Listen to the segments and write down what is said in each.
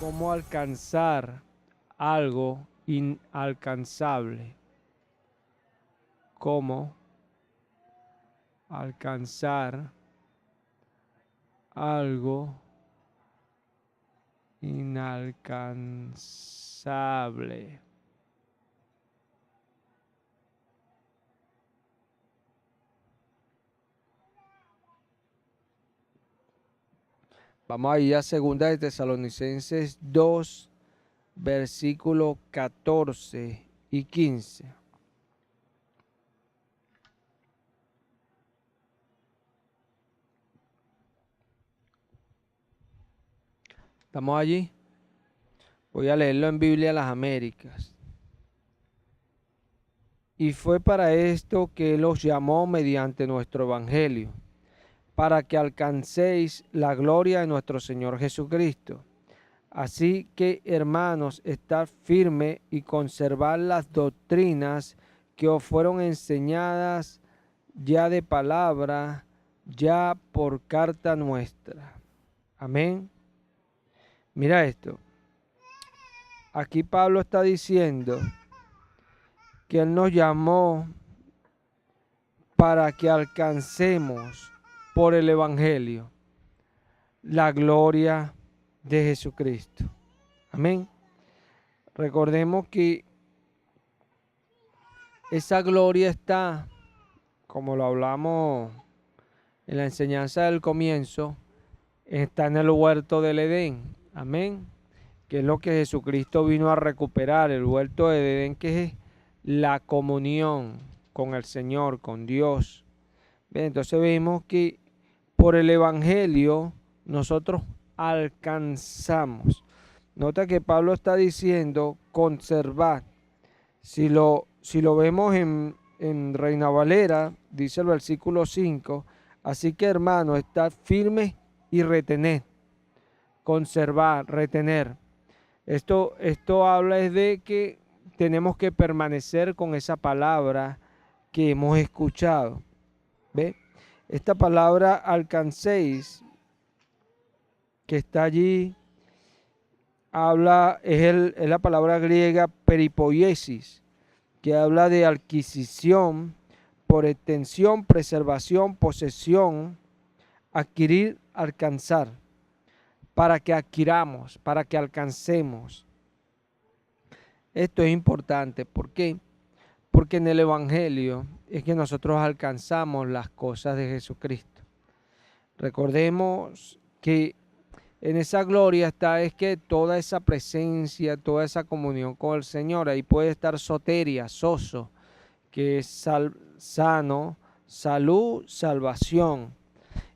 cómo alcanzar algo inalcanzable. Cómo alcanzar algo inalcanzable. Vamos a ir a 2 de Tesalonicenses 2, versículos 14 y 15. ¿Estamos allí? Voy a leerlo en Biblia Las Américas. Y fue para esto que Él os llamó mediante nuestro evangelio, para que alcancéis la gloria de nuestro Señor Jesucristo. Así que, hermanos, estad firmes y conservad las doctrinas que os fueron enseñadas, ya de palabra, ya por carta nuestra. Amén. Mira esto. Aquí Pablo está diciendo que Él nos llamó para que alcancemos por el Evangelio la gloria de Jesucristo. Amén. Recordemos que esa gloria está, como lo hablamos en la enseñanza del comienzo, está en el huerto del Edén. Amén. Que es lo que Jesucristo vino a recuperar, el huerto de Edén, que es la comunión con el Señor, con Dios. Bien, entonces vemos que por el Evangelio nosotros alcanzamos. Nota que Pablo está diciendo conservar. Si lo vemos en Reina Valera, dice el versículo 5, así que hermanos, estad firmes y retened. Conservar, retener. Esto habla es de que tenemos que permanecer con esa palabra que hemos escuchado. ¿Ve? Esta palabra alcancéis, que está allí, es la palabra griega peripoiesis, que habla de adquisición, por extensión, preservación, posesión, adquirir, alcanzar, para que adquiramos, para que alcancemos. Esto es importante. ¿Por qué? Porque en el Evangelio es que nosotros alcanzamos las cosas de Jesucristo. Recordemos que en esa gloria está es que toda esa presencia, toda esa comunión con el Señor, ahí puede estar soteria, soso, que es sano, salud, salvación.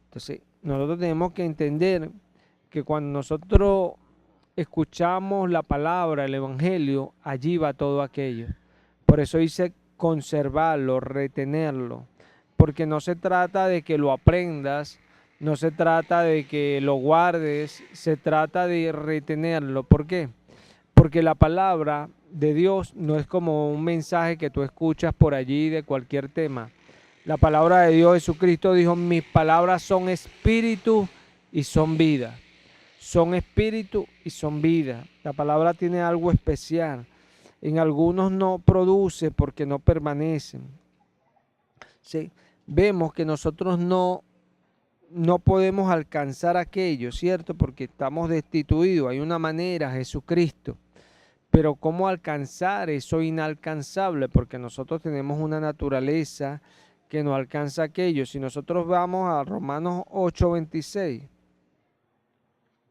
Entonces, nosotros tenemos que entender que cuando nosotros escuchamos la palabra, el Evangelio, allí va todo aquello. Por eso dice conservarlo, retenerlo, porque no se trata de que lo aprendas, no se trata de que lo guardes, se trata de retenerlo. ¿Por qué? Porque la palabra de Dios no es como un mensaje que tú escuchas por allí de cualquier tema. La palabra de Dios, Jesucristo dijo, mis palabras son espíritu y son vida. Son espíritu y son vida. La palabra tiene algo especial. En algunos no produce porque no permanecen. ¿Sí? Vemos que nosotros no podemos alcanzar aquello, ¿cierto? Porque estamos destituidos. Hay una manera, Jesucristo. Pero ¿cómo alcanzar eso inalcanzable? Porque nosotros tenemos una naturaleza que no alcanza aquello. Si nosotros vamos a Romanos 8:26,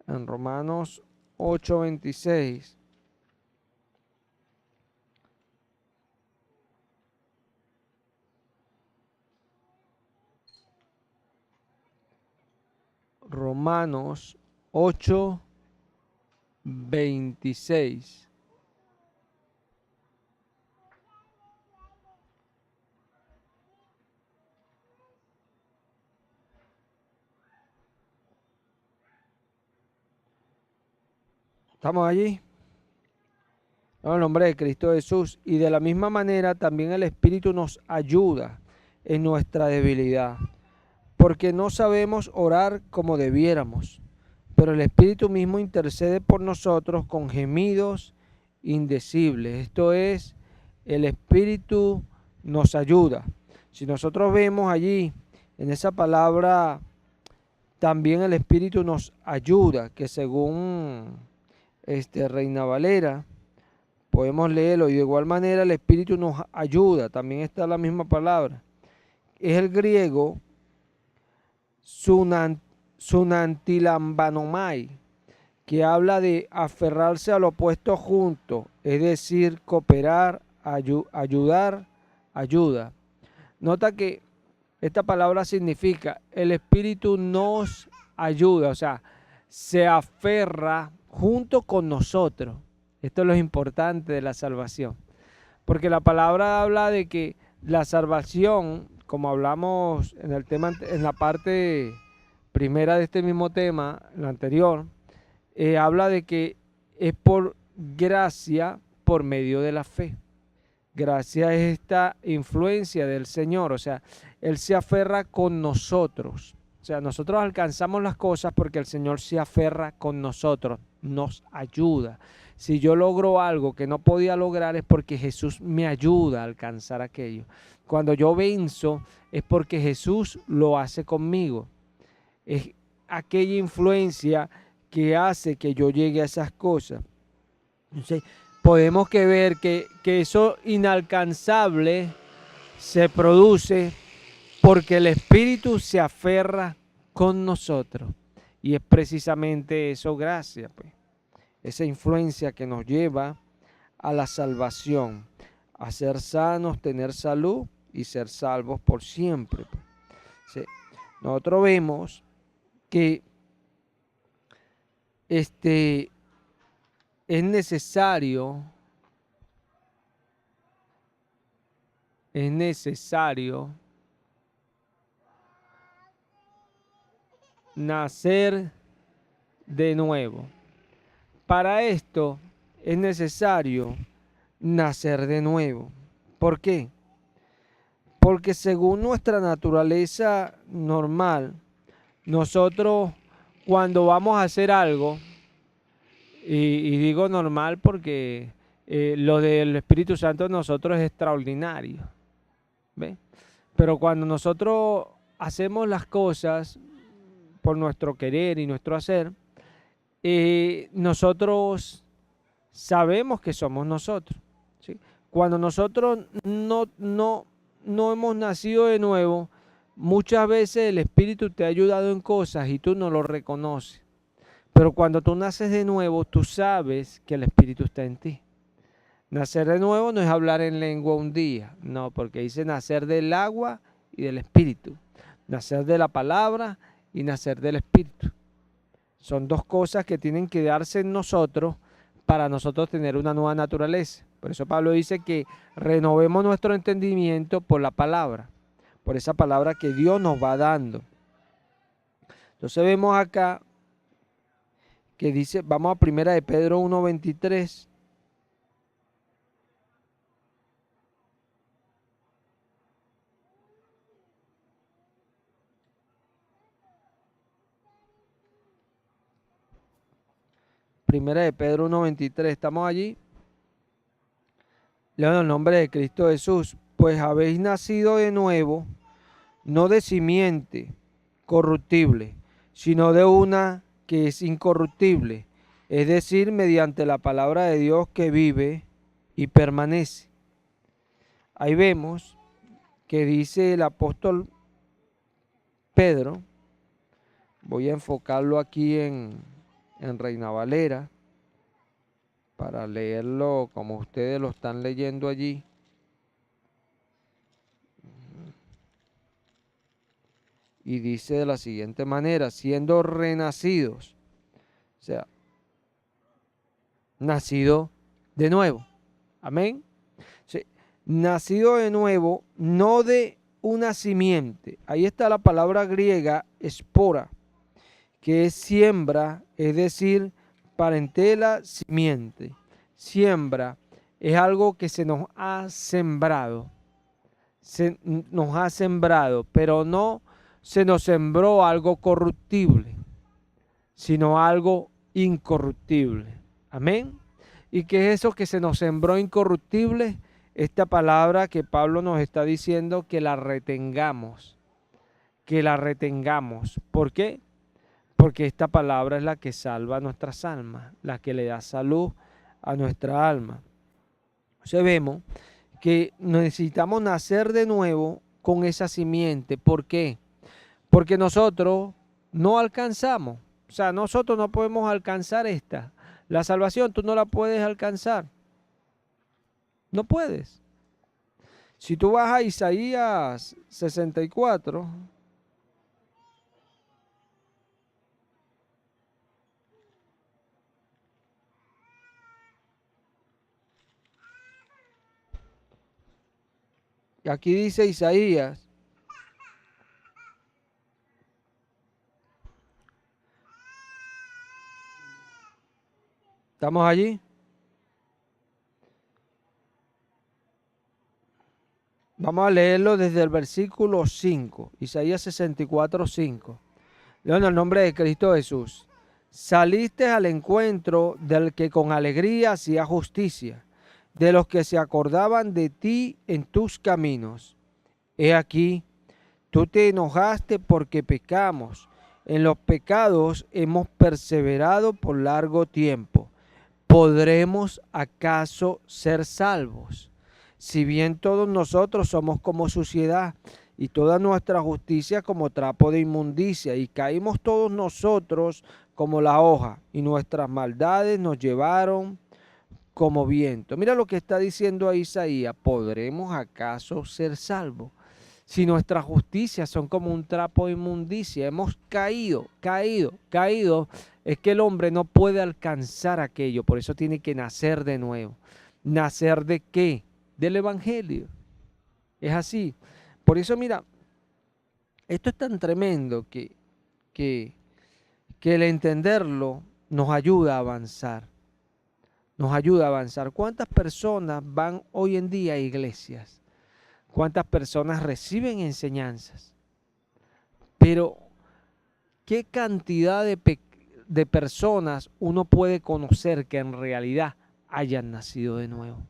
en Romanos 8:26, Romanos 8:26. ¿Estamos allí? En el nombre de Cristo Jesús. Y de la misma manera también el Espíritu nos ayuda en nuestra debilidad, porque no sabemos orar como debiéramos, pero el Espíritu mismo intercede por nosotros con gemidos indecibles. Esto es, el Espíritu nos ayuda. Si nosotros vemos allí, en esa palabra, también el Espíritu nos ayuda, que según Reina Valera, podemos leerlo, y de igual manera el Espíritu nos ayuda, también está la misma palabra. Es el griego sunantilambanomai, que habla de aferrarse al opuesto junto, es decir, cooperar, ayudar, ayuda. Nota que esta palabra significa el Espíritu nos ayuda, o sea, se aferra junto con nosotros. Esto es lo importante de la salvación, porque la palabra habla de que la salvación, como hablamos en el tema, en la parte primera de este mismo tema, la anterior, habla de que es por gracia, por medio de la fe. Gracia es esta influencia del Señor, o sea, Él se aferra con nosotros. O sea, nosotros alcanzamos las cosas porque el Señor se aferra con nosotros, nos ayuda. Si yo logro algo que no podía lograr es porque Jesús me ayuda a alcanzar aquello. Cuando yo venzo es porque Jesús lo hace conmigo. Es aquella influencia que hace que yo llegue a esas cosas. Entonces, podemos ver que eso inalcanzable se produce porque el Espíritu se aferra con nosotros. Y es precisamente eso, gracia, pues. Esa influencia que nos lleva a la salvación, a ser sanos, tener salud y ser salvos por siempre, pues. Sí. Nosotros vemos que es necesario nacer de nuevo. Para esto es necesario nacer de nuevo. ¿Por qué? Porque según nuestra naturaleza normal, nosotros cuando vamos a hacer algo, y digo normal porque lo del Espíritu Santo en nosotros es extraordinario, ¿ve? Pero cuando nosotros hacemos las cosas por nuestro querer y nuestro hacer, nosotros sabemos que somos nosotros, ¿sí? Cuando nosotros no hemos nacido de nuevo, muchas veces el Espíritu te ha ayudado en cosas y tú no lo reconoces. Pero cuando tú naces de nuevo, tú sabes que el Espíritu está en ti. Nacer de nuevo no es hablar en lengua un día, no, porque dice nacer del agua y del Espíritu. Nacer de la palabra y nacer del Espíritu. Son dos cosas que tienen que darse en nosotros para nosotros tener una nueva naturaleza. Por eso Pablo dice que renovemos nuestro entendimiento por la palabra, por esa palabra que Dios nos va dando. Entonces vemos acá que dice, vamos a primera de Pedro 1:23. Primera de Pedro 1:23, ¿estamos allí? Leo en el nombre de Cristo Jesús. Pues habéis nacido de nuevo, no de simiente corruptible, sino de una que es incorruptible, es decir, mediante la palabra de Dios que vive y permanece. Ahí vemos que dice el apóstol Pedro, voy a enfocarlo aquí en Reina Valera, para leerlo como ustedes lo están leyendo allí. Y dice de la siguiente manera, siendo renacidos, o sea, nacido de nuevo. Amén. Sí. Nacido de nuevo, no de una simiente. Ahí está la palabra griega espora, que es siembra, es decir, parentela, simiente. Siembra es algo que se nos ha sembrado. Nos ha sembrado, pero no se nos sembró algo corruptible, sino algo incorruptible. Amén. ¿Y qué es eso que se nos sembró incorruptible? Esta palabra que Pablo nos está diciendo que la retengamos, que la retengamos. ¿Por qué? Porque esta palabra es la que salva nuestras almas, la que le da salud a nuestra alma. Entonces vemos que necesitamos nacer de nuevo con esa simiente. ¿Por qué? Porque nosotros no alcanzamos. O sea, nosotros no podemos alcanzar esta. La salvación tú no la puedes alcanzar. No puedes. Si tú vas a Isaías 64, y aquí dice Isaías, ¿estamos allí? Vamos a leerlo desde el versículo 5, Isaías 64, 5. Leo en el nombre de Cristo Jesús. Saliste al encuentro del que con alegría hacía justicia, de los que se acordaban de ti en tus caminos. He aquí, tú te enojaste porque pecamos. En los pecados hemos perseverado por largo tiempo. ¿Podremos acaso ser salvos? Si bien todos nosotros somos como suciedad y toda nuestra justicia como trapo de inmundicia, y caímos todos nosotros como la hoja, y nuestras maldades nos llevaron como viento. Mira lo que está diciendo ahí Isaías. ¿Podremos acaso ser salvos? Si nuestras justicias son como un trapo de inmundicia, hemos caído. Es que el hombre no puede alcanzar aquello, por eso tiene que nacer de nuevo. ¿Nacer de qué? Del Evangelio. Es así. Por eso, mira, esto es tan tremendo que, que el entenderlo nos ayuda a avanzar. Nos ayuda a avanzar. ¿Cuántas personas van hoy en día a iglesias? ¿Cuántas personas reciben enseñanzas? Pero, ¿qué cantidad de personas uno puede conocer que en realidad hayan nacido de nuevo?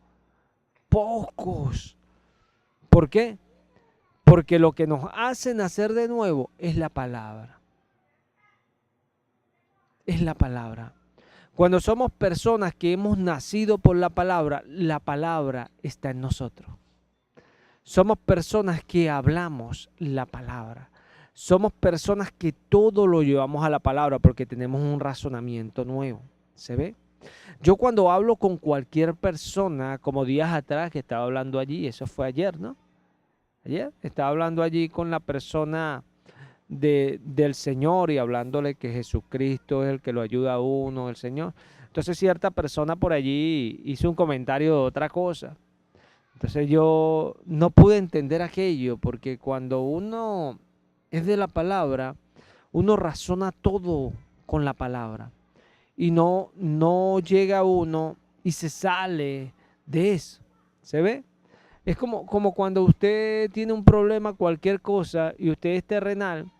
Pocos. ¿Por qué? Porque lo que nos hace nacer de nuevo es la palabra. Es la palabra. Cuando somos personas que hemos nacido por la palabra está en nosotros. Somos personas que hablamos la palabra. Somos personas que todo lo llevamos a la palabra porque tenemos un razonamiento nuevo. ¿Se ve? Yo cuando hablo con cualquier persona, como días atrás que estaba hablando allí, eso fue ayer, ¿no? Ayer estaba hablando allí con la persona del Señor y hablándole que Jesucristo es el que lo ayuda a uno, el Señor. Entonces cierta persona por allí hizo un comentario de otra cosa. Entonces yo no pude entender aquello porque cuando uno es de la palabra, uno razona todo con la palabra y no llega uno y se sale de eso. ¿Se ve? Es como cuando usted tiene un problema, cualquier cosa, y usted es terrenal,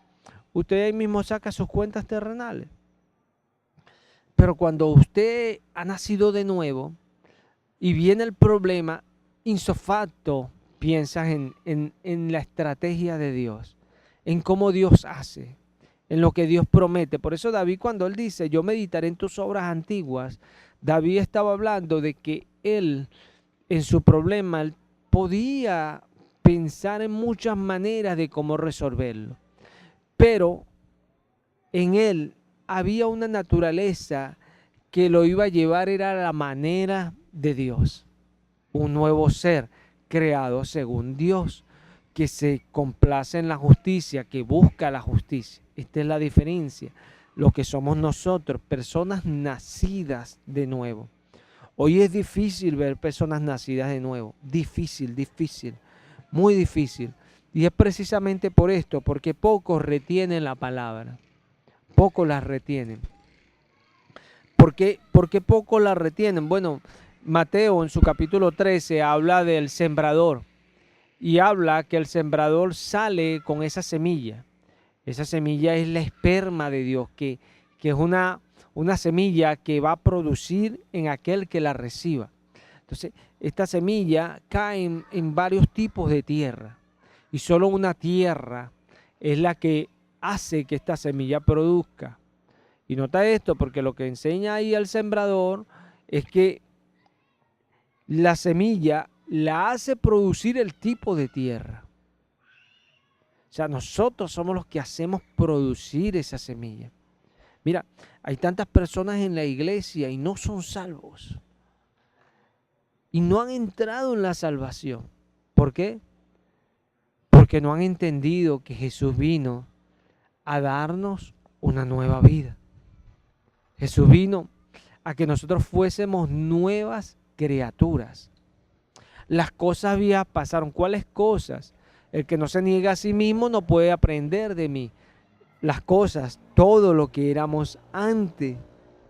usted ahí mismo saca sus cuentas terrenales. Pero cuando usted ha nacido de nuevo y viene el problema, insofacto piensas en la estrategia de Dios, en cómo Dios hace, en lo que Dios promete. Por eso David, cuando él dice, yo meditaré en tus obras antiguas, David estaba hablando de que él, en su problema, él podía pensar en muchas maneras de cómo resolverlo. Pero en él había una naturaleza que lo iba a llevar, era la manera de Dios. Un nuevo ser creado según Dios, que se complace en la justicia, que busca la justicia. Esta es la diferencia. Lo que somos nosotros, personas nacidas de nuevo. Hoy es difícil ver personas nacidas de nuevo. Difícil, muy difícil. Y es precisamente por esto, porque pocos retienen la palabra. Pocos la retienen. ¿Por qué pocos la retienen? Bueno, Mateo en su capítulo 13 habla del sembrador y habla que el sembrador sale con esa semilla. Esa semilla es la esperma de Dios que que es una semilla que va a producir en aquel que la reciba. Entonces, esta semilla cae en varios tipos de tierra y solo una tierra es la que hace que esta semilla produzca. Y nota esto, porque lo que enseña ahí el sembrador es que la semilla la hace producir el tipo de tierra. O sea, nosotros somos los que hacemos producir esa semilla. Mira, hay tantas personas en la iglesia y no son salvos. Y no han entrado en la salvación. ¿Por qué? Porque no han entendido que Jesús vino a darnos una nueva vida. Jesús vino a que nosotros fuésemos nuevas criaturas. Las cosas viejas pasaron. ¿Cuáles cosas? El que no se niega a sí mismo no puede aprender de mí. Las cosas, todo lo que éramos antes.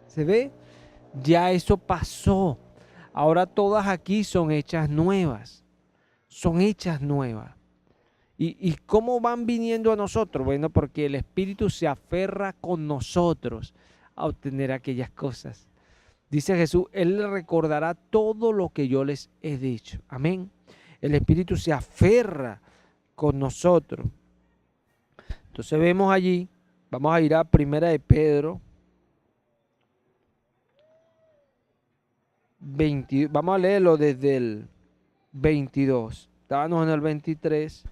¿Se ve? Ya eso pasó. Ahora todas aquí son hechas nuevas. Son hechas nuevas. ¿Y cómo van viniendo a nosotros? Bueno, porque el Espíritu se aferra con nosotros a obtener aquellas cosas. Dice Jesús, Él le recordará todo lo que yo les he dicho. Amén. El Espíritu se aferra con nosotros. Entonces vemos allí, vamos a ir a Primera de Pedro 20, vamos a leerlo desde el 22. Estábamos en el 23.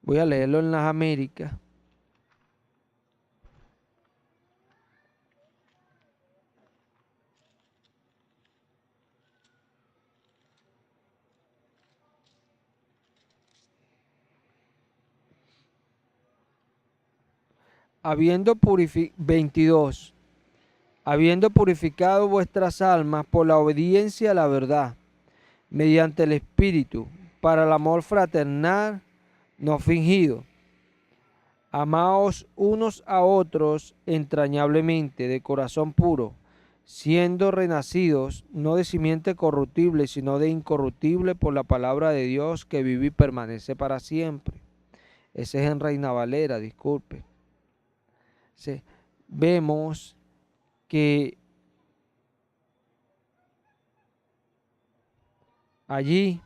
Voy a leerlo en las Américas. Habiendo 22. Habiendo purificado vuestras almas por la obediencia a la verdad, mediante el Espíritu, para el amor fraternal no fingido. Amaos unos a otros entrañablemente, de corazón puro, siendo renacidos, no de simiente corruptible, sino de incorruptible por la palabra de Dios que vive y permanece para siempre. Ese es en Reina Valera, disculpe. Sí. Vemos que allí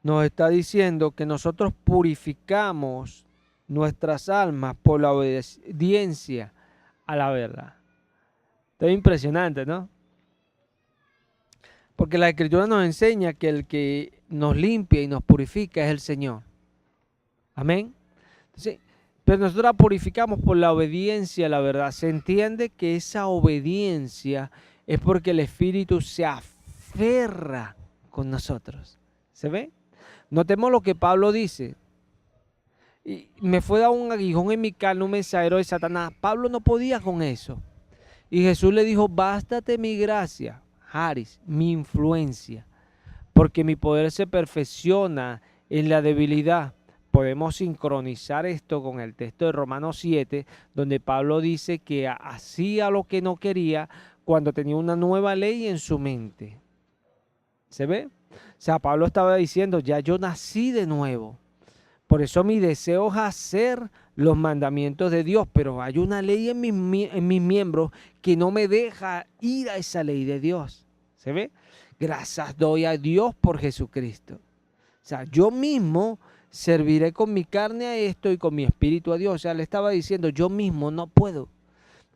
nos está diciendo que nosotros purificamos nuestras almas por la obediencia a la verdad. Esto es impresionante, ¿no? Porque la Escritura nos enseña que el que nos limpia y nos purifica es el Señor. Amén. Entonces, pero nosotros la purificamos por la obediencia a la verdad. Se entiende que esa obediencia es porque el Espíritu se aferra con nosotros. ¿Se ve? Notemos lo que Pablo dice. Y me fue dado un aguijón en mi carne, un mensajero de Satanás. Pablo no podía con eso. Y Jesús le dijo, bástate mi gracia, Haris, mi influencia, porque mi poder se perfecciona en la debilidad. Podemos sincronizar esto con el texto de Romanos 7, donde Pablo dice que hacía lo que no quería cuando tenía una nueva ley en su mente. ¿Se ve? O sea, Pablo estaba diciendo, ya yo nací de nuevo. Por eso mi deseo es hacer los mandamientos de Dios, pero hay una ley en mis miembros que no me deja ir a esa ley de Dios. ¿Se ve? Gracias doy a Dios por Jesucristo. O sea, yo mismo serviré con mi carne a esto y con mi espíritu a Dios. O sea, le estaba diciendo, yo mismo no puedo,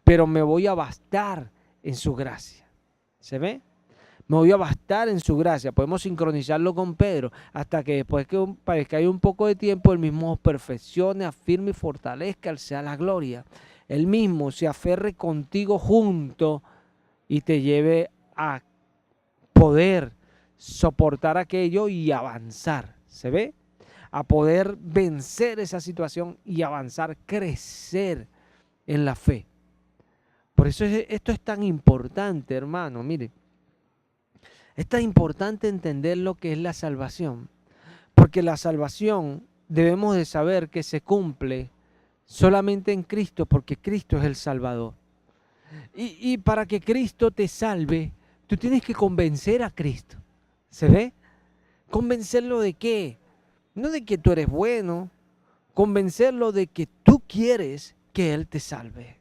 pero me voy a bastar en su gracia. ¿Se ve? Me voy a bastar en su gracia. Podemos sincronizarlo con Pedro hasta que después que haya un poco de tiempo, él mismo perfeccione, afirme y fortalezca, él sea la gloria. Él mismo se aferre contigo junto y te lleve a poder soportar aquello y avanzar. ¿Se ve? A poder vencer esa situación y avanzar, crecer en la fe. Por eso esto es tan importante, hermano. Mire, es tan importante entender lo que es la salvación, porque la salvación debemos de saber que se cumple solamente en Cristo, porque Cristo es el Salvador. Y para que Cristo te salve, tú tienes que convencer a Cristo. ¿Se ve? ¿Convencerlo de qué? No de que tú eres bueno, convencerlo de que tú quieres que Él te salve.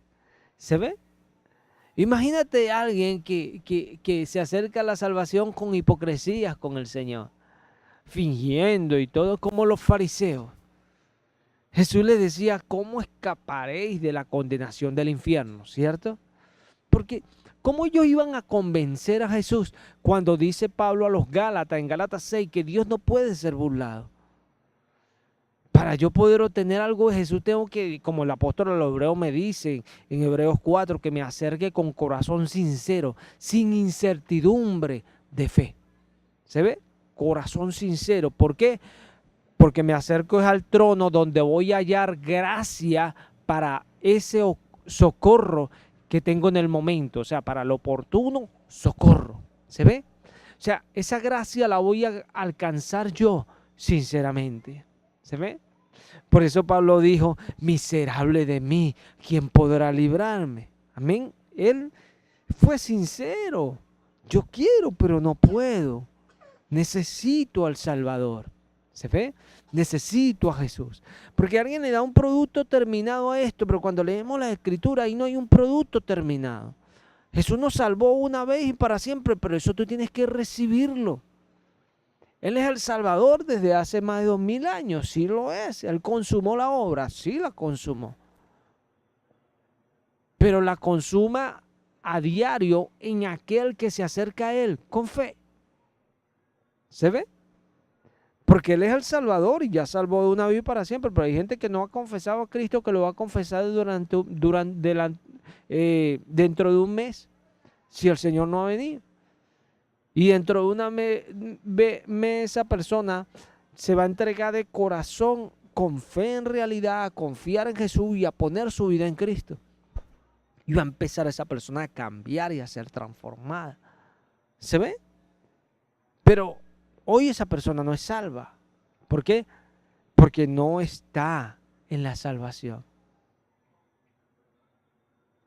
¿Se ve? Imagínate a alguien que se acerca a la salvación con hipocresías con el Señor, fingiendo y todo como los fariseos. Jesús les decía, ¿cómo escaparéis de la condenación del infierno? ¿Cierto? Porque ¿cómo ellos iban a convencer a Jesús cuando dice Pablo a los Gálatas, en Gálatas 6, que Dios no puede ser burlado? Para yo poder obtener algo de Jesús tengo que, como el apóstol a los hebreos me dice en Hebreos 4, que me acerque con corazón sincero, sin incertidumbre de fe. ¿Se ve? Corazón sincero. ¿Por qué? Porque me acerco al trono donde voy a hallar gracia para ese socorro que tengo en el momento. O sea, para el oportuno socorro. ¿Se ve? O sea, esa gracia la voy a alcanzar yo, sinceramente. ¿Se ve? Por eso Pablo dijo, miserable de mí, ¿quién podrá librarme? Amén. Él fue sincero. Yo quiero, pero no puedo. Necesito al Salvador. ¿Se ve? Necesito a Jesús. Porque alguien le da un producto terminado a esto, pero cuando leemos la Escritura, ahí no hay un producto terminado. Jesús nos salvó una vez y para siempre, pero eso tú tienes que recibirlo. Él es el Salvador desde hace más de 2000 años, sí lo es. Él consumó la obra, sí la consumó. Pero la consuma a diario en aquel que se acerca a Él con fe. ¿Se ve? Porque Él es el Salvador y ya salvó de una vida para siempre. Pero hay gente que no ha confesado a Cristo, que lo va a confesar dentro de un mes, si el Señor no ha venido. Y dentro de una esa persona se va a entregar de corazón, con fe en realidad, a confiar en Jesús y a poner su vida en Cristo. Y va a empezar esa persona a cambiar y a ser transformada. ¿Se ve? Pero hoy esa persona no es salva. ¿Por qué? Porque no está en la salvación.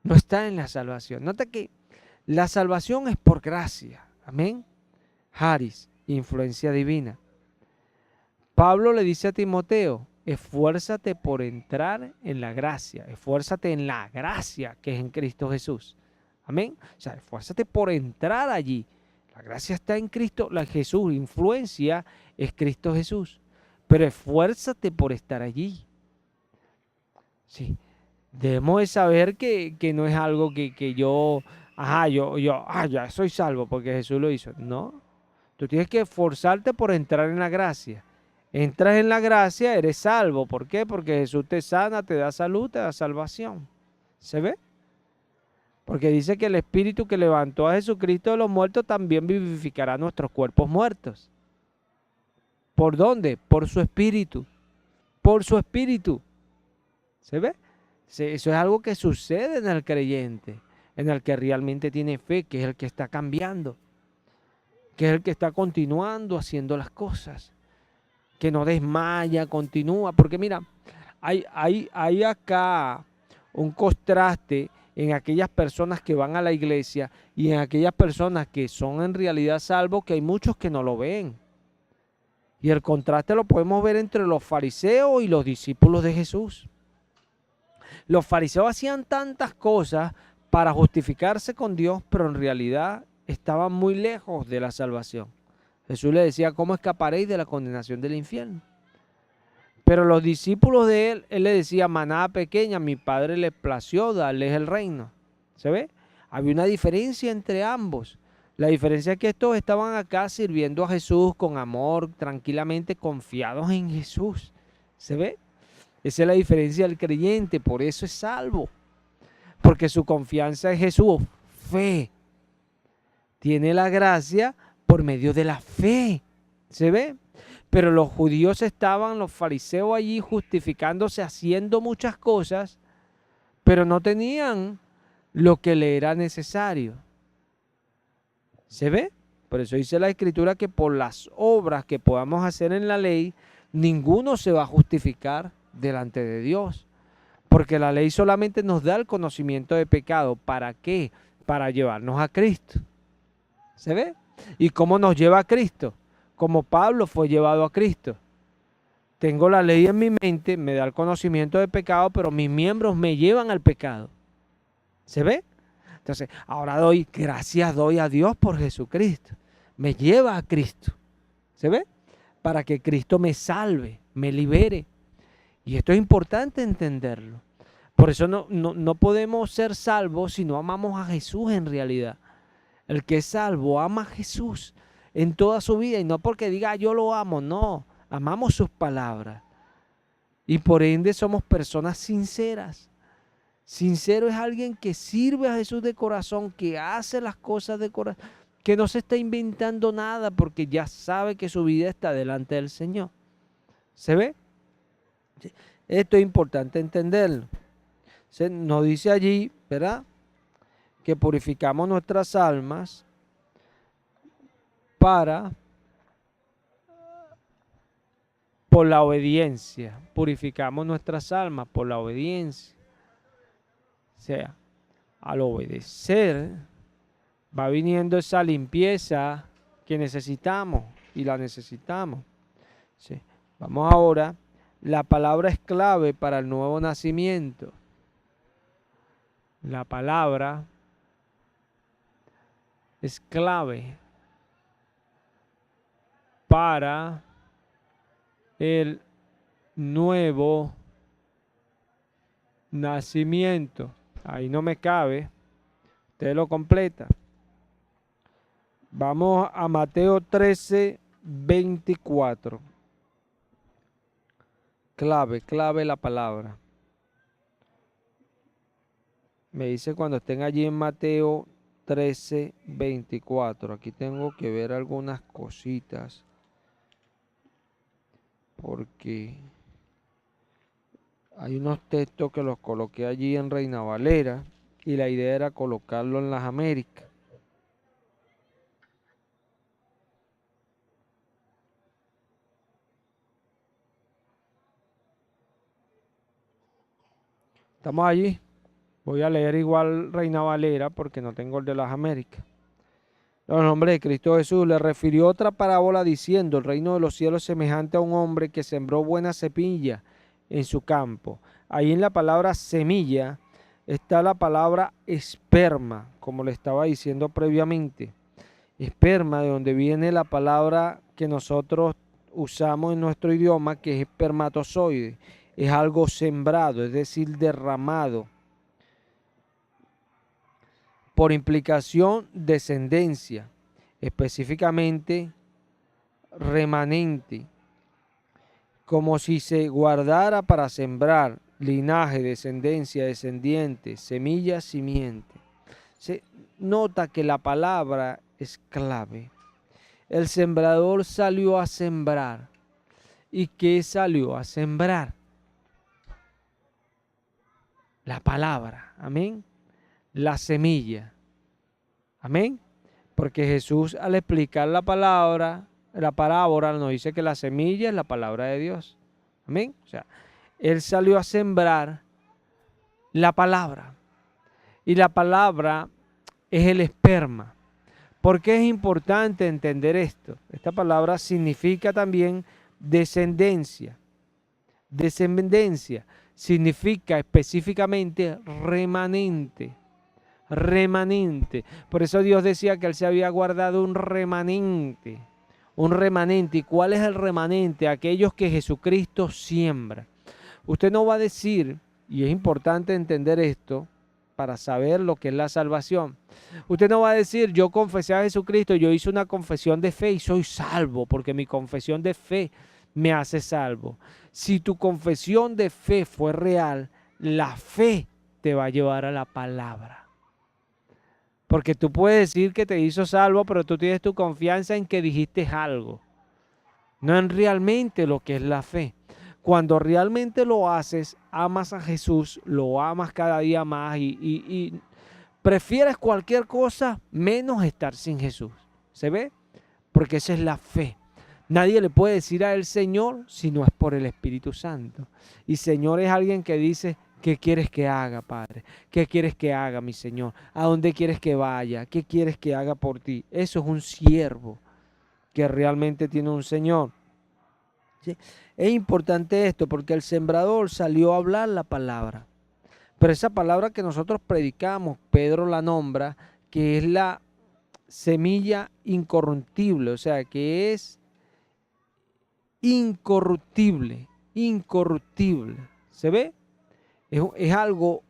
No está en la salvación. Nota que la salvación es por gracia. Amén. Haris, influencia divina. Pablo le dice a Timoteo, esfuérzate por entrar en la gracia. Esfuérzate en la gracia que es en Cristo Jesús. Amén. O sea, esfuérzate por entrar allí. La gracia está en Cristo, la Jesús, influencia es Cristo Jesús. Pero esfuérzate por estar allí. Sí. Debemos de saber que no es algo que yo, ya soy salvo porque Jesús lo hizo. No, tú tienes que esforzarte por entrar en la gracia. Entras en la gracia, eres salvo. ¿Por qué? Porque Jesús te sana, te da salud, te da salvación. ¿Se ve? Porque dice que el Espíritu que levantó a Jesucristo de los muertos también vivificará nuestros cuerpos muertos. ¿Por dónde? Por su Espíritu. Por su Espíritu. ¿Se ve? Eso es algo que sucede en el creyente, en el que realmente tiene fe, que es el que está cambiando, que es el que está continuando haciendo las cosas, que no desmaya, continúa. Porque mira, hay acá un contraste en aquellas personas que van a la iglesia y en aquellas personas que son en realidad salvos, que hay muchos que no lo ven. Y el contraste lo podemos ver entre los fariseos y los discípulos de Jesús. Los fariseos hacían tantas cosas para justificarse con Dios, pero en realidad estaban muy lejos de la salvación. Jesús le decía, ¿cómo escaparéis de la condenación del infierno? Pero los discípulos de él le decía, manada pequeña, mi padre le plació darles el reino. ¿Se ve? Había una diferencia entre ambos. La diferencia es que estos estaban acá sirviendo a Jesús con amor, tranquilamente confiados en Jesús. ¿Se ve? Esa es la diferencia del creyente, por eso es salvo. Porque su confianza en Jesús, fe. Tiene la gracia por medio de la fe. ¿Se ve? Pero los judíos estaban, los fariseos allí justificándose, haciendo muchas cosas, pero no tenían lo que le era necesario. ¿Se ve? Por eso dice la Escritura que por las obras que podamos hacer en la ley, ninguno se va a justificar delante de Dios. Porque la ley solamente nos da el conocimiento de pecado. ¿Para qué? Para llevarnos a Cristo. ¿Se ve? ¿Y cómo nos lleva a Cristo? Como Pablo fue llevado a Cristo. tengo la ley en mi mente, me da el conocimiento de pecado, pero mis miembros me llevan al pecado. ¿Se ve? Entonces, ahora doy a Dios por Jesucristo. Me lleva a Cristo. ¿Se ve? Para que Cristo me salve, me libere. Y esto es importante entenderlo. Por eso no podemos ser salvos si no amamos a Jesús en realidad. El que es salvo ama a Jesús en toda su vida, y no porque diga yo lo amo, no. Amamos sus palabras. Y por ende somos personas sinceras. Sincero es alguien que sirve a Jesús de corazón, que hace las cosas de corazón, que no se está inventando nada porque ya sabe que su vida está delante del Señor. ¿Se ve? Esto es importante entenderlo. Nos dice allí, ¿verdad?, que purificamos nuestras almas por la obediencia. Purificamos nuestras almas por la obediencia. O sea, al obedecer va viniendo esa limpieza que necesitamos y la necesitamos. Sí. Vamos ahora, la palabra es clave para el nuevo nacimiento. La palabra es clave para el nuevo nacimiento. Ahí no me cabe, usted lo completa. Vamos a Mateo 13, 24. Clave la palabra. Me dice cuando estén allí en Mateo 13, 24. Aquí tengo que ver algunas cositas, porque hay unos textos que los coloqué allí en Reina Valera y la idea era colocarlo en las Américas. ¿Estamos allí? Voy a leer igual Reina Valera porque no tengo el de las Américas. En el nombre de Cristo Jesús le refirió otra parábola diciendo: el reino de los cielos es semejante a un hombre que sembró buena semilla en su campo. Ahí en la palabra semilla está la palabra esperma, como le estaba diciendo previamente. Esperma, de donde viene la palabra que nosotros usamos en nuestro idioma, que es espermatozoide. Es algo sembrado, es decir, derramado. Por implicación, descendencia, específicamente remanente, como si se guardara para sembrar, linaje, descendencia, descendiente, semilla, simiente. Se nota que la palabra es clave. El sembrador salió a sembrar. ¿Y qué salió a sembrar? La palabra, amén. La semilla, amén. Porque Jesús, al explicar la palabra, la parábola, nos dice que la semilla es la palabra de Dios, amén. O sea, Él salió a sembrar la palabra, y la palabra es el esperma. ¿Por qué es importante entender esto? Esta palabra significa también descendencia. Descendencia significa específicamente remanente. Remanente. Por eso Dios decía que Él se había guardado un remanente. Un remanente. ¿Y cuál es el remanente? Aquellos que Jesucristo siembra. Usted no va a decir, y es importante entender esto para saber lo que es la salvación. Usted no va a decir: yo confesé a Jesucristo, yo hice una confesión de fe y soy salvo, porque mi confesión de fe me hace salvo. Si tu confesión de fe fue real, la fe te va a llevar a la palabra. Porque tú puedes decir que te hizo salvo, pero tú tienes tu confianza en que dijiste algo, no en realmente lo que es la fe. Cuando realmente lo haces, amas a Jesús, lo amas cada día más y prefieres cualquier cosa menos estar sin Jesús. ¿Se ve? Porque esa es la fe. Nadie le puede decir a él Señor si no es por el Espíritu Santo. Y Señor es alguien que dice: ¿qué quieres que haga, Padre? ¿Qué quieres que haga, mi Señor? ¿A dónde quieres que vaya? ¿Qué quieres que haga por ti? Eso es un siervo que realmente tiene un Señor. ¿sí? Es importante esto porque el sembrador salió a hablar la palabra. Pero esa palabra que nosotros predicamos, Pedro la nombra, que es la semilla incorruptible, o sea, que es incorruptible, incorruptible. ¿Se ve? Es algo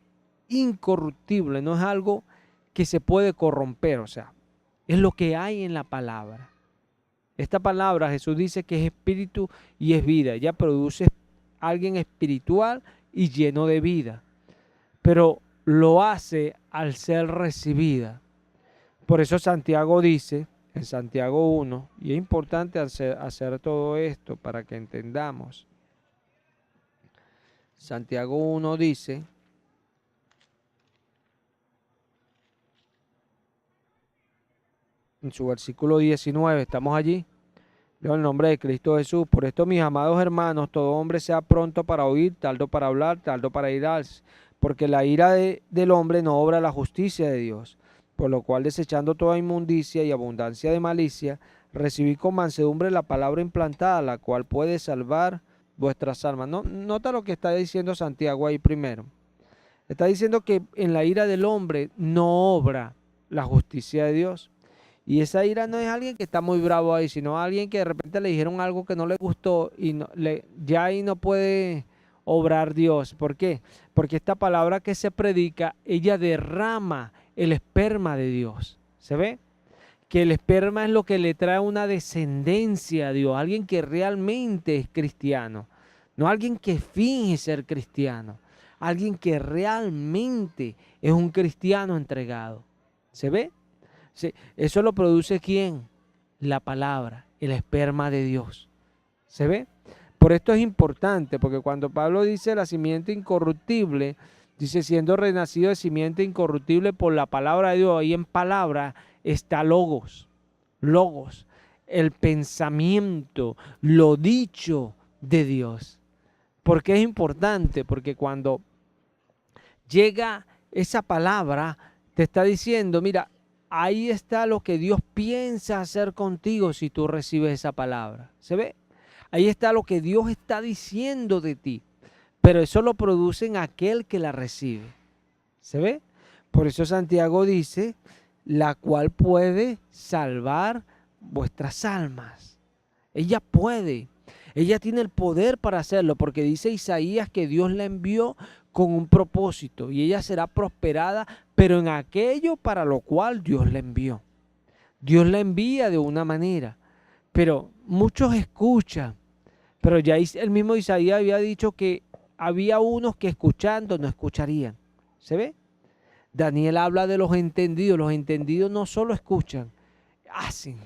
incorruptible, no es algo que se puede corromper, o sea, es lo que hay en la palabra. Esta palabra Jesús dice que es espíritu y es vida. Ella produce a alguien espiritual y lleno de vida, pero lo hace al ser recibida. Por eso Santiago dice, en Santiago 1, y es importante hacer todo esto para que entendamos. Santiago 1 dice, en su versículo 19, estamos allí. Leo el nombre de Cristo Jesús. Por esto, mis amados hermanos, todo hombre sea pronto para oír, tardo para hablar, tardo para irarse, porque la ira del hombre no obra la justicia de Dios. Por lo cual, desechando toda inmundicia y abundancia de malicia, recibí con mansedumbre la palabra implantada, la cual puede salvar vuestras almas. Nota lo que está diciendo Santiago ahí primero. Está diciendo que en la ira del hombre no obra la justicia de Dios. Y esa ira no es alguien que está muy bravo ahí, sino alguien que de repente le dijeron algo que no le gustó y ya ahí no puede obrar Dios. ¿Por qué? Porque esta palabra que se predica, ella derrama el esperma de Dios. ¿Se ve? Que el esperma es lo que le trae una descendencia a Dios, alguien que realmente es cristiano, no alguien que finge ser cristiano, alguien que realmente es un cristiano entregado. ¿Se ve? Sí, eso lo produce ¿quién? La palabra, el esperma de Dios. ¿Se ve? Por esto es importante, porque cuando Pablo dice la simiente incorruptible, dice siendo renacido de simiente incorruptible por la palabra de Dios. Ahí en palabra está logos, logos, el pensamiento, lo dicho de Dios. ¿Por qué es importante? Porque cuando llega esa palabra, te está diciendo, mira, ahí está lo que Dios piensa hacer contigo si tú recibes esa palabra. ¿Se ve? Ahí está lo que Dios está diciendo de ti. Pero eso lo produce en aquel que la recibe. ¿Se ve? Por eso Santiago dice, la cual puede salvar vuestras almas. Ella puede. Ella tiene el poder para hacerlo, porque dice Isaías que Dios la envió con un propósito y ella será prosperada, pero en aquello para lo cual Dios la envió. Dios la envía de una manera, pero muchos escuchan, pero ya el mismo Isaías había dicho que había unos que escuchando no escucharían. ¿Se ve? Daniel habla de los entendidos no solo escuchan, hacen,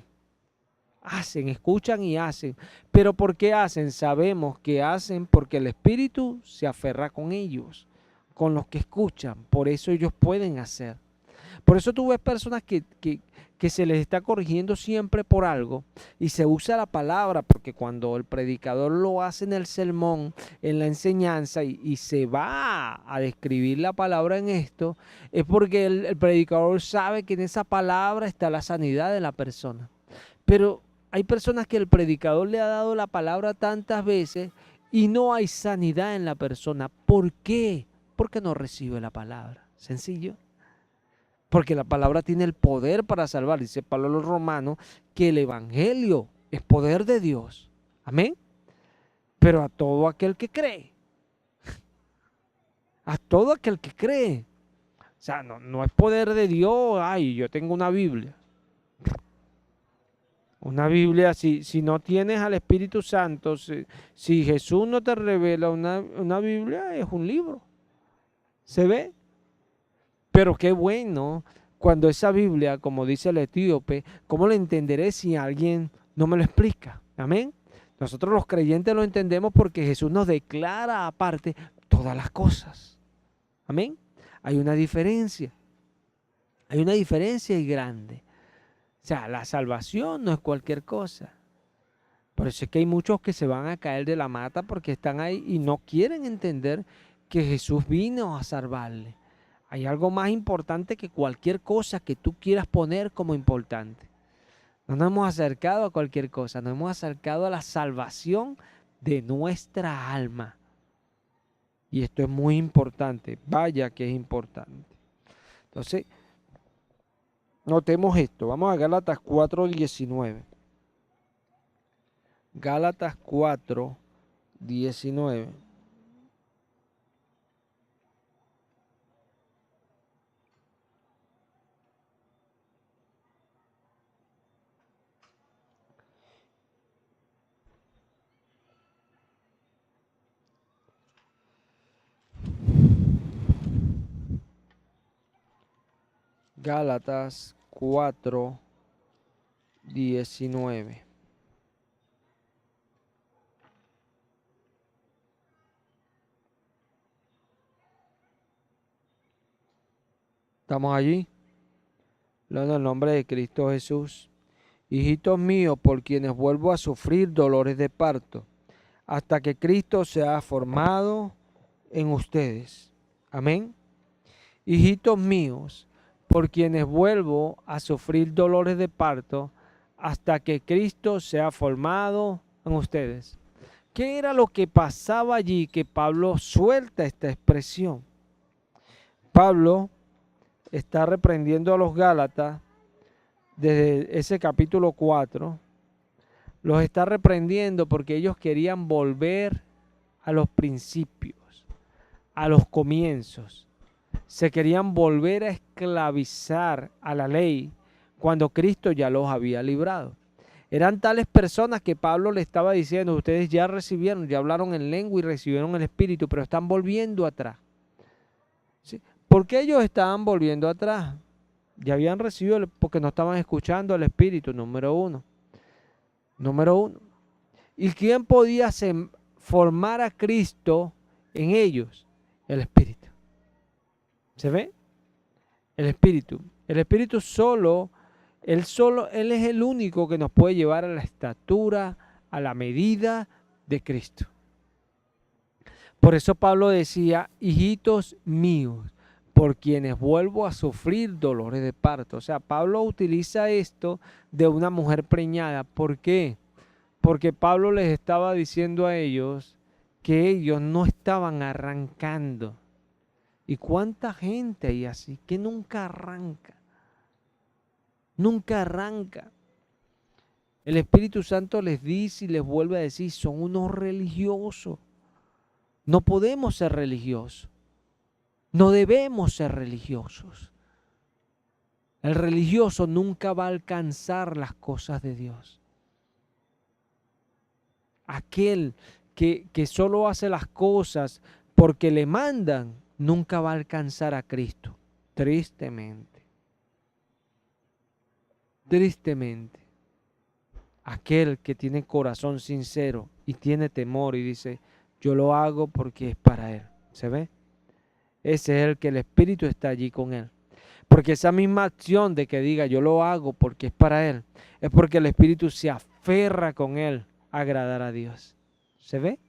escuchan y hacen. Pero ¿por qué hacen? Sabemos que hacen porque el Espíritu se aferra con ellos, con los que escuchan. Por eso ellos pueden hacer. Por eso tú ves personas que se les está corrigiendo siempre por algo y se usa la palabra, porque cuando el predicador lo hace en el sermón, en la enseñanza y se va a describir la palabra en esto, es porque el predicador sabe que en esa palabra está la sanidad de la persona. Pero hay personas que el predicador le ha dado la palabra tantas veces y no hay sanidad en la persona. ¿Por qué? Porque no recibe la palabra. Sencillo. Porque la palabra tiene el poder para salvar. Dice Pablo a los Romanos que el evangelio es poder de Dios. Amén. Pero a todo aquel que cree. A todo aquel que cree. O sea, no es poder de Dios. Ay, yo tengo una Biblia. Una Biblia, si no tienes al Espíritu Santo, si Jesús no te revela una Biblia, es un libro. ¿Se ve? Pero qué bueno cuando esa Biblia, como dice el etíope, ¿cómo la entenderé si alguien no me lo explica? Amén. Nosotros los creyentes lo entendemos porque Jesús nos declara aparte todas las cosas. Amén. Hay una diferencia. Hay una diferencia y grande. O sea, la salvación no es cualquier cosa. Por eso es que hay muchos que se van a caer de la mata porque están ahí y no quieren entender que Jesús vino a salvarle. Hay algo más importante que cualquier cosa que tú quieras poner como importante. No nos hemos acercado a cualquier cosa, nos hemos acercado a la salvación de nuestra alma. Y esto es muy importante, vaya que es importante. Entonces, notemos esto, vamos a Gálatas 4:19. Gálatas 4:19. Gálatas 4:19. ¿Estamos allí? En el nombre de Cristo Jesús. Hijitos míos, por quienes vuelvo a sufrir dolores de parto, hasta que Cristo sea formado en ustedes. Amén. Hijitos míos, por quienes vuelvo a sufrir dolores de parto, hasta que Cristo sea formado en ustedes. ¿Qué era lo que pasaba allí que Pablo suelta esta expresión? Pablo está reprendiendo a los Gálatas desde ese capítulo 4. Los está reprendiendo porque ellos querían volver a los principios, a los comienzos. Se querían volver a esclavizar a la ley cuando Cristo ya los había librado. Eran tales personas que Pablo le estaba diciendo, ustedes ya recibieron, ya hablaron en lengua y recibieron el Espíritu, pero están volviendo atrás. ¿Sí? ¿Por qué ellos estaban volviendo atrás? Ya habían recibido, porque no estaban escuchando al Espíritu, número uno. Número uno. ¿Y quién podía formar a Cristo en ellos? El Espíritu. ¿Se ve? El Espíritu. El Espíritu solo, Él es el único que nos puede llevar a la estatura, a la medida de Cristo. Por eso Pablo decía, hijitos míos, por quienes vuelvo a sufrir dolores de parto. O sea, Pablo utiliza esto de una mujer preñada. ¿Por qué? Porque Pablo les estaba diciendo a ellos que ellos no estaban arrancando. ¿Y cuánta gente hay así que nunca arranca? Nunca arranca. El Espíritu Santo les dice y les vuelve a decir, son unos religiosos. No podemos ser religiosos. No debemos ser religiosos. El religioso nunca va a alcanzar las cosas de Dios. Aquel que solo hace las cosas porque le mandan, nunca va a alcanzar a Cristo. Tristemente. Tristemente. Aquel que tiene corazón sincero y tiene temor y dice, yo lo hago porque es para Él. ¿Se ve? Ese es el que el Espíritu está allí con él. Porque esa misma acción de que diga yo lo hago porque es para Él, es porque el Espíritu se aferra con Él a agradar a Dios. ¿Se ve?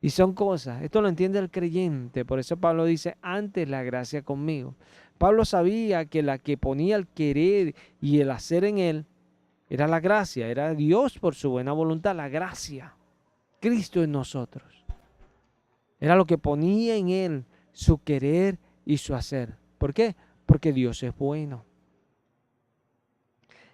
Y son cosas, esto lo entiende el creyente, por eso Pablo dice, antes la gracia conmigo. Pablo sabía que la que ponía el querer y el hacer en él era la gracia, era Dios por su buena voluntad, la gracia, Cristo en nosotros. Era lo que ponía en él su querer y su hacer. ¿Por qué? Porque Dios es bueno.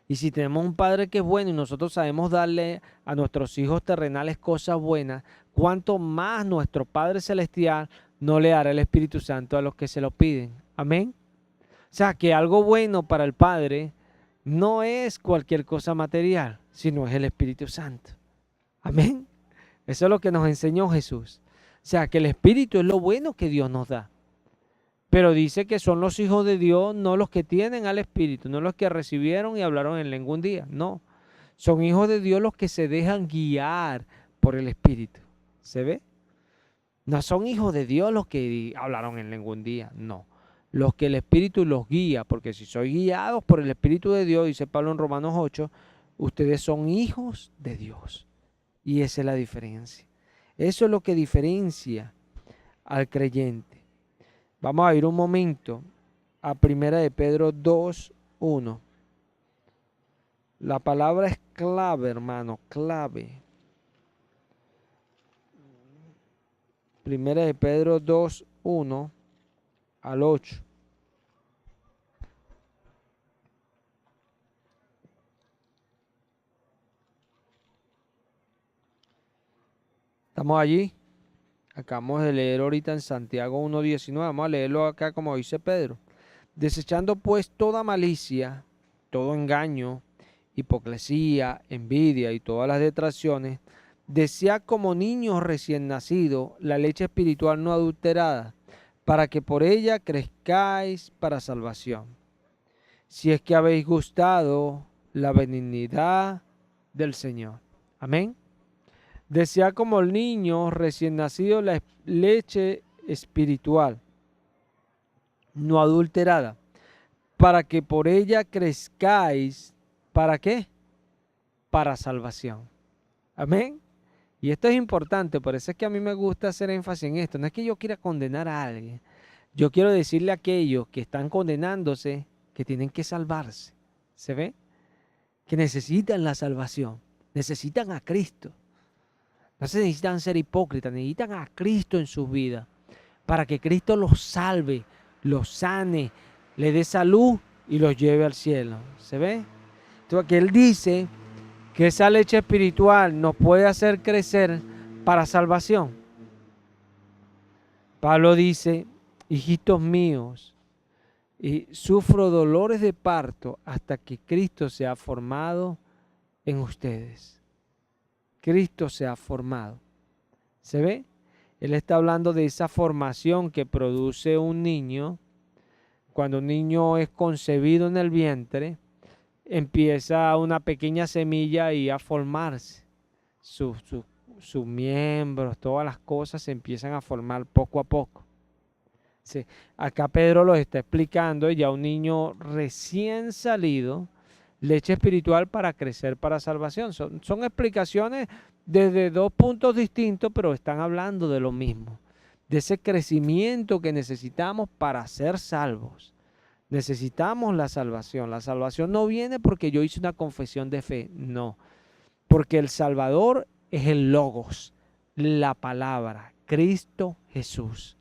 Y si tenemos un Padre que es bueno y nosotros sabemos darle a nuestros hijos terrenales cosas buenas, ¿cuánto más nuestro Padre Celestial no le dará el Espíritu Santo a los que se lo piden? Amén. O sea, que algo bueno para el Padre no es cualquier cosa material, sino es el Espíritu Santo. Amén. Eso es lo que nos enseñó Jesús. O sea, que el Espíritu es lo bueno que Dios nos da. Pero dice que son los hijos de Dios, no los que tienen al Espíritu, no los que recibieron y hablaron en lengua un día. No, son hijos de Dios los que se dejan guiar por el Espíritu. ¿Se ve? No son hijos de Dios los que hablaron en lengua un día. No, los que el Espíritu los guía. Porque si sois guiados por el Espíritu de Dios, dice Pablo en Romanos 8, ustedes son hijos de Dios. Y esa es la diferencia. Eso es lo que diferencia al creyente. Vamos a ir un momento a Primera de Pedro 2:1. La palabra es clave, hermano, clave. Primera de Pedro 2, 1 al 8. ¿Estamos allí? Acabamos de leer ahorita en Santiago 1:19. Vamos a leerlo acá como dice Pedro. Desechando pues toda malicia, todo engaño, hipocresía, envidia y todas las detracciones, desead como niños recién nacidos la leche espiritual no adulterada, para que por ella crezcáis para salvación. Si es que habéis gustado la benignidad del Señor. Amén. Desead como el niño recién nacido la leche espiritual no adulterada, para que por ella crezcáis. ¿Para qué? Para salvación. Amén. Y esto es importante, por eso es que a mí me gusta hacer énfasis en esto. No es que yo quiera condenar a alguien. Yo quiero decirle a aquellos que están condenándose que tienen que salvarse. ¿Se ve? Que necesitan la salvación. Necesitan a Cristo. No se necesitan ser hipócritas, necesitan a Cristo en sus vidas. Para que Cristo los salve, los sane, le dé salud y los lleve al cielo. ¿Se ve? Entonces, que Él dice que esa leche espiritual nos puede hacer crecer para salvación. Pablo dice, hijitos míos, y sufro dolores de parto hasta que Cristo sea formado en ustedes. Cristo sea formado. ¿Se ve? Él está hablando de esa formación que produce un niño. Cuando un niño es concebido en el vientre, empieza una pequeña semilla y a formarse. Sus miembros, todas las cosas se empiezan a formar poco a poco. Sí. Acá Pedro los está explicando, ya un niño recién salido, leche espiritual para crecer para salvación. Son explicaciones desde dos puntos distintos, pero están hablando de lo mismo, de ese crecimiento que necesitamos para ser salvos. Necesitamos la salvación. La salvación no viene porque yo hice una confesión de fe, no. Porque el Salvador es el Logos, la palabra, Cristo Jesús.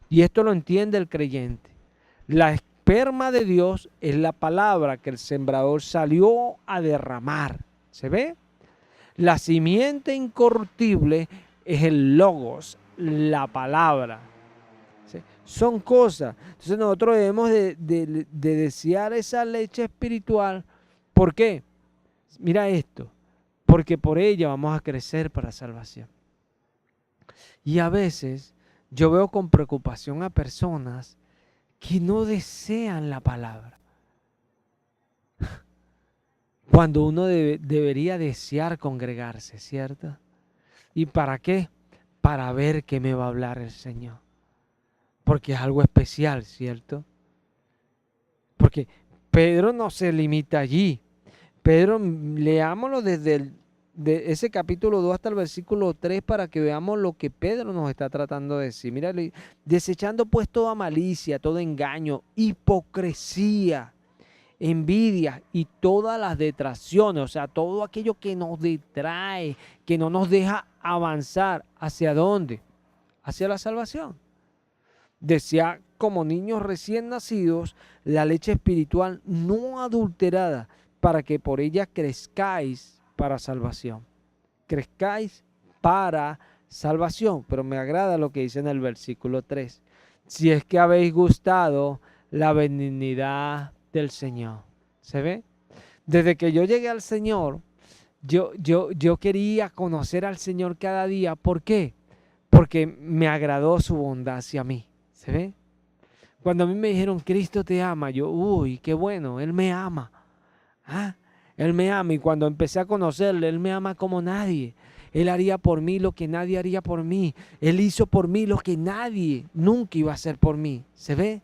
Y esto lo entiende el creyente. La esperma de Dios es la palabra que el sembrador salió a derramar. ¿Se ve? La simiente incorruptible es el Logos, la palabra. ¿Sí? Son cosas. Entonces nosotros debemos de desear esa leche espiritual. ¿Por qué? Mira esto. Porque por ella vamos a crecer para salvación. Y a veces yo veo con preocupación a personas que no desean la palabra. Cuando uno debería desear congregarse, ¿cierto? ¿Y para qué? Para ver qué me va a hablar el Señor. Porque es algo especial, ¿cierto? Porque Pedro no se limita allí. Pedro, leámoslo desde de ese capítulo 2 hasta el versículo 3 para que veamos lo que Pedro nos está tratando de decir. Mira, desechando pues toda malicia, todo engaño, hipocresía, envidia y todas las detracciones, o sea, todo aquello que nos detrae, que no nos deja avanzar. ¿Hacia dónde? Hacia la salvación. Decía, como niños recién nacidos, la leche espiritual no adulterada, para que por ella crezcáis para salvación. Crezcáis para salvación. Pero me agrada lo que dice en el versículo 3. Si es que habéis gustado la benignidad del Señor. ¿Se ve? Desde que yo llegué al Señor, yo quería conocer al Señor cada día. ¿Por qué? Porque me agradó su bondad hacia mí. ¿Se ve? Cuando a mí me dijeron, Cristo te ama, yo, uy, qué bueno, Él me ama. ¿Ah? Él me ama, y cuando empecé a conocerle, Él me ama como nadie. Él haría por mí lo que nadie haría por mí. Él hizo por mí lo que nadie nunca iba a hacer por mí. ¿Se ve?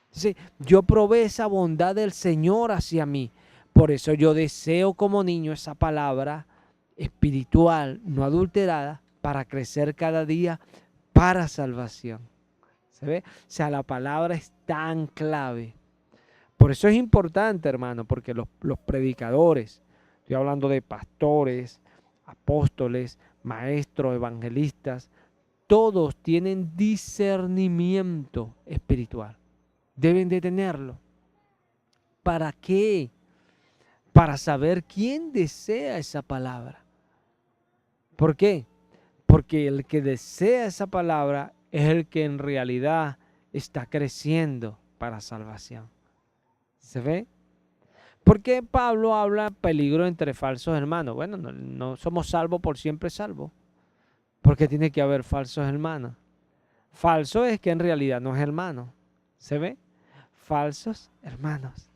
Sí, yo probé esa bondad del Señor hacia mí. Por eso yo deseo como niño esa palabra espiritual, no adulterada, para crecer cada día para salvación. ¿Se ve? O sea, la palabra es tan clave. Por eso es importante, hermano, porque los predicadores, estoy hablando de pastores, apóstoles, maestros, evangelistas, todos tienen discernimiento espiritual. Deben de tenerlo. ¿Para qué? Para saber quién desea esa palabra. ¿Por qué? Porque el que desea esa palabra es el que en realidad está creciendo para salvación. ¿Se ve? ¿Por qué Pablo habla peligro entre falsos hermanos? Bueno, no somos salvos por siempre salvos. Porque tiene que haber falsos hermanos. Falso es que en realidad no es hermano. ¿Se ve? Falsos hermanos.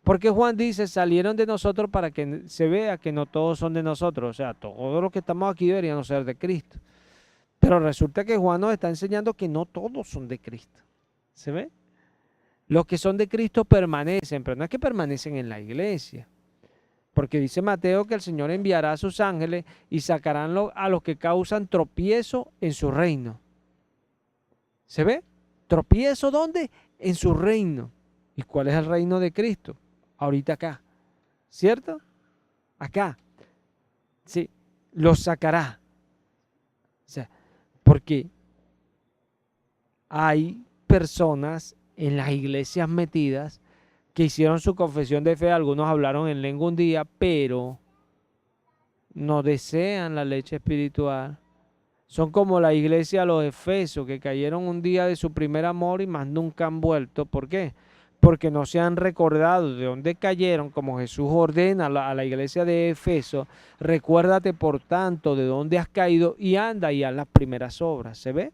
Porque Juan dice, salieron de nosotros para que se vea que no todos son de nosotros. O sea, todos los que estamos aquí deberían ser de Cristo. Pero resulta que Juan nos está enseñando que no todos son de Cristo. ¿Se ve? Los que son de Cristo permanecen, pero no es que permanecen en la iglesia. Porque dice Mateo que el Señor enviará a sus ángeles y sacarán a los que causan tropiezo en su reino. ¿Se ve? ¿Tropiezo dónde? En su reino. ¿Y cuál es el reino de Cristo? Ahorita acá. ¿Cierto? Acá. Sí. Los sacará. O sea, porque hay personas en las iglesias metidas que hicieron su confesión de fe, algunos hablaron en lengua un día, pero no desean la leche espiritual. Son como la iglesia de los Efesios, que cayeron un día de su primer amor y más nunca han vuelto. ¿Por qué? Porque no se han recordado de dónde cayeron, como Jesús ordena a la iglesia de Efeso. Recuérdate, por tanto, de dónde has caído y anda y haz las primeras obras. ¿Se ve?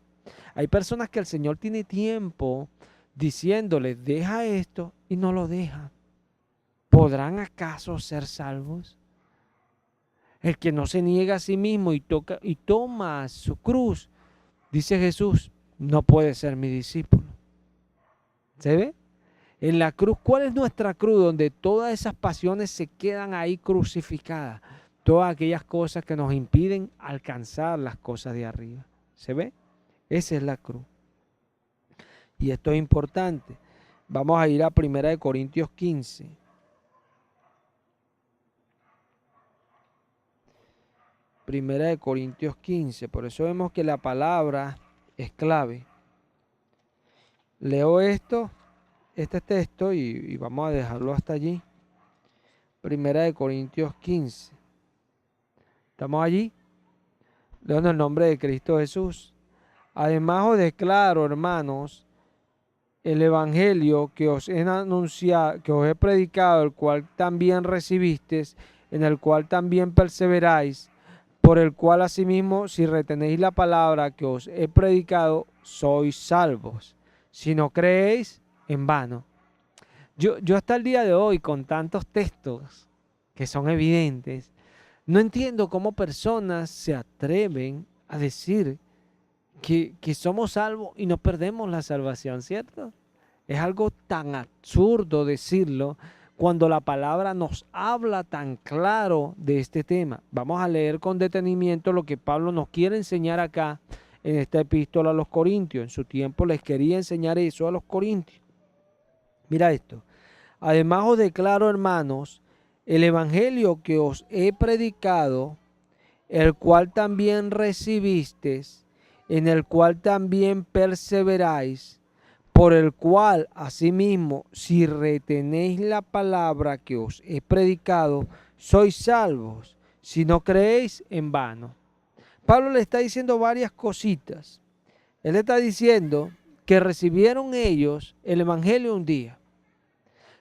Hay personas que el Señor tiene tiempo diciéndoles, deja esto, y no lo deja. ¿Podrán acaso ser salvos? El que no se niega a sí mismo y toma su cruz, dice Jesús, no puede ser mi discípulo. ¿Se ve? En la cruz, ¿cuál es nuestra cruz? Donde todas esas pasiones se quedan ahí crucificadas. Todas aquellas cosas que nos impiden alcanzar las cosas de arriba. ¿Se ve? Esa es la cruz. Y esto es importante. Vamos a ir a 1 Corintios 15. 1 Corintios 15. Por eso vemos que la palabra es clave. Leo este texto y vamos a dejarlo hasta allí. 1 Corintios 15. ¿Estamos allí? Leo en el nombre de Cristo Jesús. Además os declaro, hermanos, el evangelio que os he anunciado, que os he predicado, el cual también recibisteis, en el cual también perseveráis, por el cual asimismo, si retenéis la palabra que os he predicado, sois salvos. Si no creéis, en vano. Yo hasta el día de hoy, con tantos textos que son evidentes, no entiendo cómo personas se atreven a decir que somos salvos y no perdemos la salvación, ¿cierto? Es algo tan absurdo decirlo cuando la palabra nos habla tan claro de este tema. Vamos a leer con detenimiento lo que Pablo nos quiere enseñar acá en esta epístola a los Corintios. En su tiempo les quería enseñar eso a los Corintios. Mira esto. Además os declaro, hermanos, el evangelio que os he predicado, el cual también recibisteis, en el cual también perseveráis, por el cual asimismo, si retenéis la palabra que os he predicado, sois salvos, si no creéis, en vano. Pablo le está diciendo varias cositas. Él está diciendo que recibieron ellos el evangelio un día.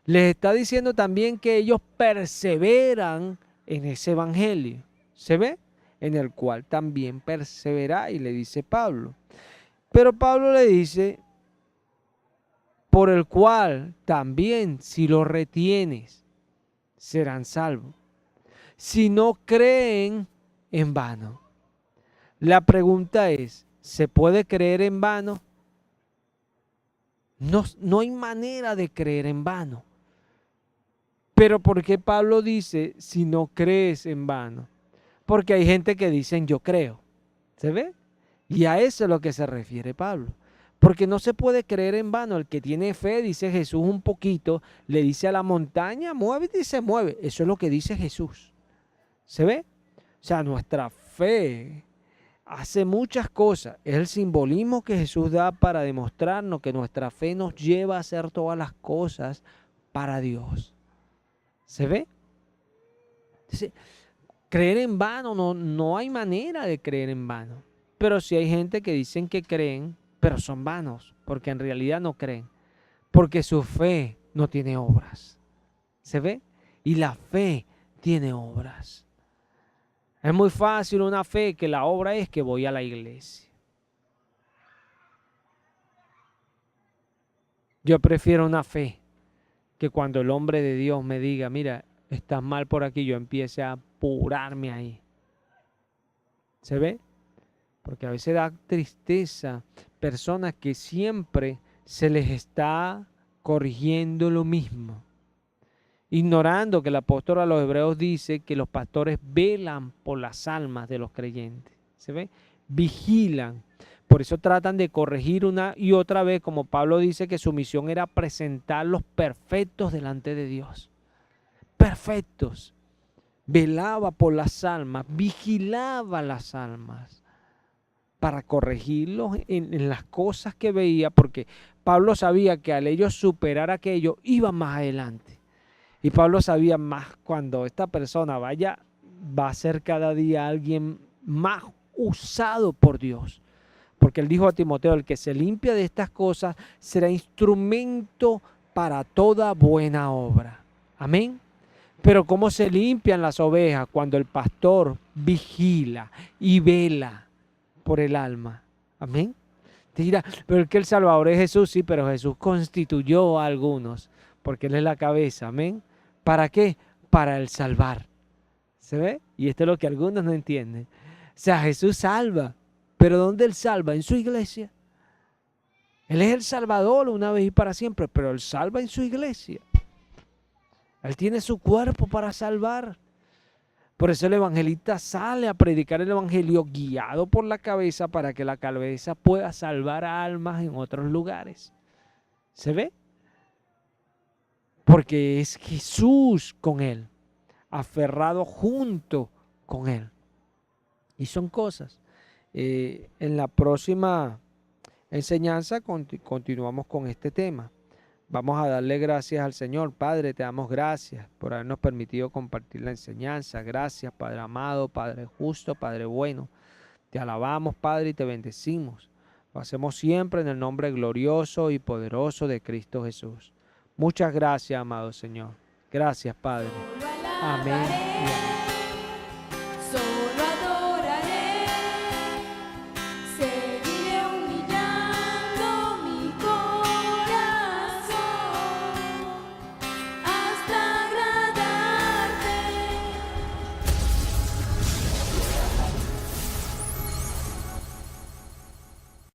Les está diciendo también que ellos perseveran en ese evangelio. ¿Se ve? En el cual también perseveráis, le dice Pablo. Pero Pablo le dice, por el cual también, si lo retienes, serán salvos. Si no creen, en vano. La pregunta es, ¿se puede creer en vano? No hay manera de creer en vano. Pero ¿por qué Pablo dice, si no crees en vano? Porque hay gente que dicen, yo creo. ¿Se ve? Y a eso es lo que se refiere Pablo. Porque no se puede creer en vano. El que tiene fe, dice Jesús un poquito, le dice a la montaña, muévete y se mueve. Eso es lo que dice Jesús. ¿Se ve? O sea, nuestra fe hace muchas cosas. Es el simbolismo que Jesús da para demostrarnos que nuestra fe nos lleva a hacer todas las cosas para Dios. ¿Se ve? Entonces, creer en vano, no hay manera de creer en vano. Pero sí hay gente que dicen que creen, pero son vanos, porque en realidad no creen. Porque su fe no tiene obras. ¿Se ve? Y la fe tiene obras. Es muy fácil una fe que la obra es que voy a la iglesia. Yo prefiero una fe que cuando el hombre de Dios me diga, mira, estás mal por aquí, yo empiece a apurarme ahí. ¿Se ve? Porque a veces da tristeza personas que siempre se les está corrigiendo lo mismo, ignorando que el apóstol a los hebreos dice que los pastores velan por las almas de los creyentes. ¿Se ve? Vigilan. Por eso tratan de corregir una y otra vez, como Pablo dice que su misión era presentarlos perfectos delante de Dios. Perfectos. Velaba por las almas, vigilaba las almas para corregirlos en las cosas que veía, porque Pablo sabía que al ellos superar aquello, iban más adelante. Y Pablo sabía más cuando esta persona va a ser cada día alguien más usado por Dios. Porque él dijo a Timoteo, el que se limpia de estas cosas será instrumento para toda buena obra. Amén. Pero ¿cómo se limpian las ovejas? Cuando el pastor vigila y vela por el alma. Amén. Te dirá, pero es que el Salvador es Jesús. Sí, pero Jesús constituyó a algunos, porque Él es la cabeza. Amén. ¿Para qué? Para el salvar. ¿Se ve? Y esto es lo que algunos no entienden. O sea, Jesús salva. ¿Pero dónde Él salva? En su iglesia. Él es el Salvador una vez y para siempre, pero Él salva en su iglesia. Él tiene su cuerpo para salvar. Por eso el evangelista sale a predicar el evangelio guiado por la cabeza para que la cabeza pueda salvar a almas en otros lugares. ¿Se ve? Porque es Jesús con él, aferrado junto con él. Y son cosas. En la próxima enseñanza continuamos con este tema. Vamos a darle gracias al Señor. Padre, te damos gracias por habernos permitido compartir la enseñanza. Gracias, Padre amado, Padre justo, Padre bueno. Te alabamos, Padre, y te bendecimos. Lo hacemos siempre en el nombre glorioso y poderoso de Cristo Jesús. Muchas gracias, amado Señor. Gracias, Padre. Amén y amén.